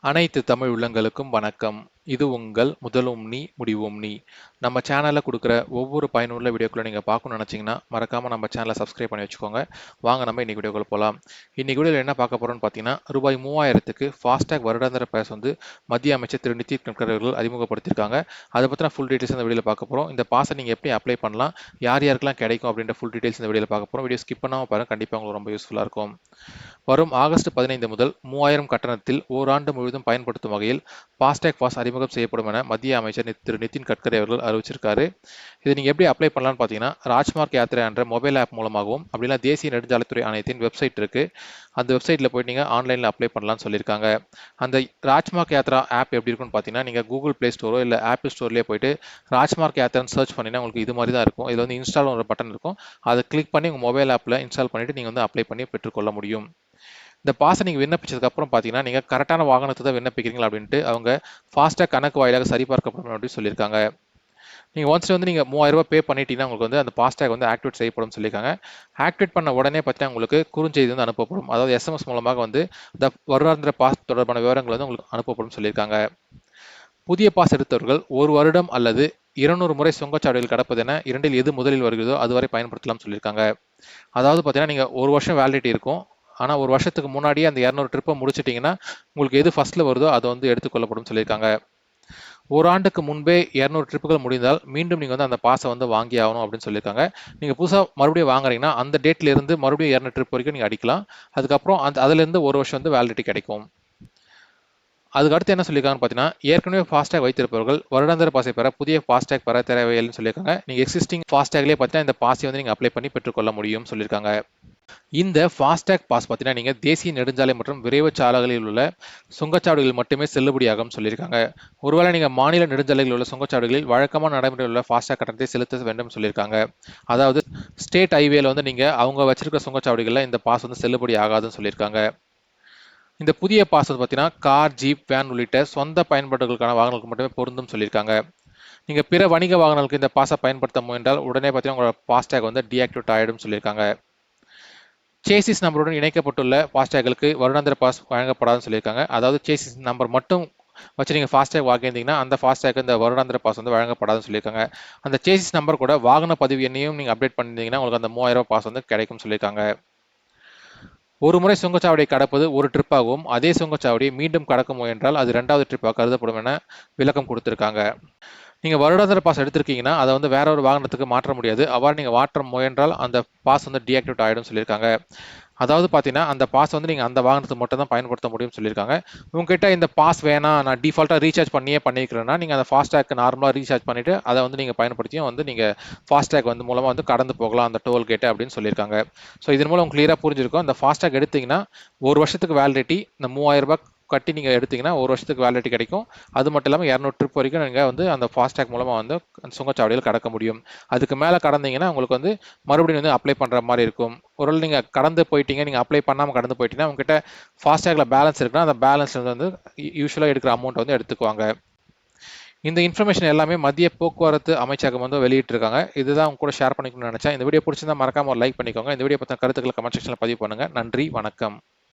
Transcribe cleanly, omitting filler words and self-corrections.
அனைத்து தமிழ் உள்ளங்களுக்கும் வணக்கம். இது உங்கள் முதலும் நீ முடிவும் நீ. நம்ம சேனல்ல குடுக்குற ஒவ்வொரு பயனுள்ள வீடியோக்களை நீங்க பார்க்கணும்னு நினைச்சீங்கன்னா, மறக்காம நம்ம சேனலை சப்ஸ்கிரைப் பண்ணி வச்சுக்கோங்க. வாங்க நம்ம இன்னைக்கு வீடியோக்குள்ள போலாம். இன்னைக்கு வீடியோல என்ன பார்க்க போறோம்னு பார்த்தீங்கன்னா, ரூபாய் 3000க்கு ஃபாஸ்டாக் வருடாந்திர பாஸ் வந்து மத்திய அமைச்சர் திரு நிதின் கட்கரி அவர்கள் அறிமுகப்படுத்தியிருக்காங்க. அதை பத்தின ஃபுல் டீடைல்ஸ் இந்த வீடியோல பார்க்க போறோம். இந்த பாஸை நீங்க எப்படி அப்ளை பண்ணலாம், யார் யாருக்கெல்லாம் கிடைக்கும் அப்படின்ற ஃபுல் டீடைல்ஸ் இந்த வீடியோல பார்க்க போறோம். வீடியோ ஸ்கிப் பண்ணாம பாருங்க, கண்டிப்பா உங்களுக்கு ரொம்ப யூஸ்ஃபுல்லா இருக்கும். வரும் ஆகஸ்ட் 15 முதல் 3000 கட்டணத்தில் ஓராண்டு முழுவதும் பயன்படுத்தும் வகையில் ஃபாஸ்டாக் பாஸ் அறிமுகம் செய்யப்படும் என மத்திய அமைச்சர் திரு நிதின் கட்கரி அவர்கள் அறிவிச்சிருக்காரு. இதை நீங்க எப்படி அப்ளை பண்ணலாம்னு பார்த்தீங்கன்னா, ராஜ்மார்க் யாத்ரா என்ற மொபைல் ஆப் மூலமாகவும் அப்படின்னா தேசிய நெடுஞ்சாலைத்துறை ஆணையத்தின் வெப்சைட் இருக்கு. அந்த வெப்சைட்ல போயிட்டு நீங்க ஆன்லைன்ல அப்ளை பண்ணலாம்னு சொல்லியிருக்காங்க. அந்த ராஜ்மார்க் யாத்ரா ஆப் எப்படி இருக்குன்னு பார்த்தீங்கன்னா, நீங்க கூகுள் பிளே ஸ்டோரோ இல்லை ஆப்பிள் ஸ்டோர்லேயே போயிட்டு ராஜ்மார்க் யாத்ரான்னு சர்ச் பண்ணினா உங்களுக்கு இது மாதிரி தான் இருக்கும். இதில் வந்து இன்ஸ்டால் ஒரு பட்டன் இருக்கும். அதை கிளிக் பண்ணி உங்கள் மொபைல் ஆப்பில் இன்ஸ்டால் பண்ணிட்டு நீங்கள் வந்து அப்ளை பண்ணி பெற்றுக்கொள்ள முடியும். இந்த பாஸை நீங்கள் விண்ணப்பிச்சதுக்கு அப்புறம் பார்த்தீங்கன்னா, நீங்கள் கரெக்டான வாகனத்தை தான் விண்ணப்பிக்கிறீங்களா அப்படின்ட்டு அவங்க ஃபாஸ்டாக் கணக்கு வாயிலாக சரிபார்க்கப்படும் அப்படின்னு சொல்லியிருக்காங்க. நீங்கள் ஒன்ஸ் வந்து நீங்கள் 3000 ரூபாய் பே பண்ணிட்டீங்கன்னா உங்களுக்கு வந்து அந்த ஃபாஸ்டாக் வந்து ஆக்டிவேட் செய்யப்படும் சொல்லியிருக்காங்க. ஆக்டிவேட் பண்ண உடனே பார்த்தீங்கன்னா உங்களுக்கு குறுஞ்செய்தி வந்து அனுப்பப்படும். அதாவது எஸ்எம்எஸ் மூலமாக வந்து இந்த வருடாந்திர பாஸ் தொடர்பான விவரங்கள் வந்து உங்களுக்கு அனுப்பப்படும் சொல்லியிருக்காங்க. புதிய பாஸ் எடுத்தவர்கள் 1 வருடம் அல்லது 200 முறை சுங்கச்சாவடிகள் கடப்பது என இரண்டில் எது முதலில் வருகிறதோ அதுவரை பயன்படுத்தலாம் சொல்லியிருக்காங்க. அதாவது பார்த்தீங்கன்னா நீங்கள் 1 வருஷம் வேலிடிட்டி இருக்கும். ஆனால் 1 வருஷத்துக்கு முன்னாடியே அந்த 200 ட்ரிப்பை முடிச்சிட்டிங்கன்னா உங்களுக்கு எது ஃபர்ஸ்ட்டில் வருதோ அதை வந்து எடுத்துக்கொள்ளப்படும் சொல்லியிருக்காங்க. ஒரு ஆண்டுக்கு முன்பே 200 ட்ரிப்புகள் முடிந்தால் மீண்டும் நீங்கள் வந்து அந்த பாஸை வந்து வாங்கி ஆகணும் அப்படின்னு சொல்லியிருக்காங்க. நீங்கள் புதுசாக மறுபடியும் வாங்குறீங்கன்னா அந்த டேட்ல இருந்து மறுபடியும் 200 ட்ரிப் வரைக்கும் நீங்கள் அடிக்கலாம். அதுக்கப்புறம் அதுலேருந்து 1 வருஷம் வந்து வேலிடிட்டி கிடைக்கும். அதுக்கு அடுத்து என்ன சொல்லியிருக்காங்கன்னு பார்த்தீங்கன்னா, ஏற்கனவே ஃபாஸ்டாக் வைத்திருப்பவர்கள் வருடாந்திர பாஸை பெற புதிய ஃபாஸ்டாக் பெற தேவையில்லைன்னு சொல்லியிருக்காங்க. நீங்கள் எக்ஸிஸ்டிங் ஃபாஸ்டாக்லேயே பார்த்தீங்கன்னா இந்த பாஸை வந்து நீங்கள் அப்ளை பண்ணி பெற்றுக்கொள்ள முடியும்னு சொல்லியிருக்காங்க. இந்த ஃபாஸ்டாக் பாஸ் பார்த்தீங்கன்னா நீங்கள் தேசிய நெடுஞ்சாலை மற்றும் விரைவு சாலைகளில் உள்ள சுங்கச்சாவடிகளில் மட்டுமே செல்லுபடியாகும் சொல்லியிருக்காங்க. ஒருவேளை நீங்கள் மாநில நெடுஞ்சாலைகளில் உள்ள சுங்கச்சாவடிகளில் வழக்கமான நடைமுறையில் உள்ள ஃபாஸ்டாக் கட்டணத்தை செலுத்த வேண்டும் சொல்லியிருக்காங்க. அதாவது ஸ்டேட் ஹைவேல வந்து நீங்கள் அவங்க வச்சிருக்க சுங்கச்சாவடிகளில் இந்த பாஸ் வந்து செல்லுபடி ஆகாதுன்னு சொல்லியிருக்காங்க. இந்த புதிய பாஸ் வந்து பார்த்தீங்கன்னா கார், ஜீப், வேன் உள்ளிட்ட சொந்த பயன்பாடுகளுக்கான வாகனங்களுக்கு மட்டுமே பொருந்தும் சொல்லியிருக்காங்க. நீங்கள் பிற வணிக வாகனங்களுக்கு இந்த பாஸை பயன்படுத்த முயன்றால் உடனே பார்த்தீங்கன்னா உங்களோட ஃபாஸ்டாக் வந்து டீஆக்டிவேட் ஆகிடும் சொல்லியிருக்காங்க. சேசிஸ் நம்பருடன் இணைக்கப்பட்டுள்ள ஃபாஸ்டாக்களுக்கு வருடாந்திர பாஸ் வழங்கப்படாதுன்னு சொல்லியிருக்காங்க. அதாவது சேசிஸ் நம்பர் மட்டும் வச்சு நீங்கள் ஃபாஸ்டாக் வாங்கியிருந்தீங்கன்னா அந்த ஃபாஸ்டாக் இந்த வருடாந்திர பாஸ் வந்து வழங்கப்படாதுன்னு சொல்லியிருக்காங்க. அந்த சேசிஸ் நம்பர் கூட வாகன பதிவு எண்ணையும் நீங்கள் அப்டேட் பண்ணியிருந்தீங்கன்னா உங்களுக்கு அந்த 3000 ரூபாய் பாஸ் வந்து கிடைக்கும் சொல்லியிருக்காங்க. ஒரு முறை சுங்கச்சாவடியை கடப்பது ஒரு ட்ரிப்பாகவும் அதே சுங்கச்சாவடியை மீண்டும் கடக்க முயன்றால் அது 2வது ட்ரிப்பாக கருதப்படும் என விளக்கம் கொடுத்திருக்காங்க. நீங்கள் வருடாந்திர பாஸ் எடுத்திருக்கீங்கன்னா அதை வந்து வேற ஒரு வாகனத்துக்கு மாற்ற முடியாது. அவ்வாறு நீங்கள் மாற்ற முயன்றால் அந்த பாஸ் வந்து டீஆக்டிவேட் ஆகிடும் சொல்லியிருக்காங்க. அதாவது பார்த்தீங்கன்னா அந்த பாஸ் வந்து நீங்கள் அந்த வாகனத்துக்கு மட்டும் தான் பயன்படுத்த முடியும்னு சொல்லியிருக்காங்க. உங்ககிட்ட இந்த பாஸ் வேணாம், நான் டிஃபால்ட்டாக ரீசார்ஜ் பண்ணிக்கிறேன்னா நீங்கள் அந்த ஃபாஸ்டாக் நார்மலாக ரீசார்ஜ் பண்ணிவிட்டு அதை வந்து நீங்கள் பயன்படுத்தியும் வந்து நீங்கள் ஃபாஸ்டாக் வந்து மூலமாக வந்து கடந்து போகலாம் அந்த டோல் கேட்டு அப்படின்னு சொல்லியிருக்காங்க. ஸோ இதன் மூலம் கிளியராக புரிஞ்சிருக்கும். இந்த ஃபாஸ்டாக் எடுத்தீங்கன்னா 1 வருஷத்துக்கு வேலிடிட்டி, இந்த 3000 ரூபாய் கட்டி நீங்கள் எடுத்தீங்கன்னா 1 வருஷத்துக்கு வேலிடிட்டி கிடைக்கும். அது மட்டும் இல்லாமல் 200 ட்ரிப் வரைக்கும் நீங்கள் வந்து அந்த ஃபாஸ்டாக் மூலமாக வந்து சுங்கச்சாவடியில் கடக்க முடியும். அதுக்கு மேலே கடந்தீங்கன்னா உங்களுக்கு வந்து மறுபடியும் வந்து அப்ளை பண்ணுற மாதிரி இருக்கும். ஒருவேளை நீங்கள் கடந்து போயிட்டீங்க, நீங்கள் அப்ளை பண்ணாமல் கடந்து போயிட்டீங்கன்னா உங்ககிட்ட ஃபாஸ்டாகில் பேலன்ஸ் இருக்குன்னா அந்த பேலன்ஸ் வந்து யூஸ்வலாக எடுக்கிற அமௌண்ட் வந்து எடுத்துக்குவாங்க. இந்த இன்ஃபர்மேஷன் எல்லாமே மத்திய போக்குவரத்து அமைச்சகம் வந்து வெளியிட்டிருக்காங்க. இதுதான் உங்க கூட ஷேர் பண்ணிக்கணும்னு நினைச்சேன். இந்த வீடியோ பிடிச்சிருந்தா மறக்காம ஒரு லைக் பண்ணிக்கோங்க. இந்த வீடியோ பற்றின கருத்துக்களை கமெண்ட் செக்ஷனில் பதிவு பண்ணுங்க. நன்றி, வணக்கம்.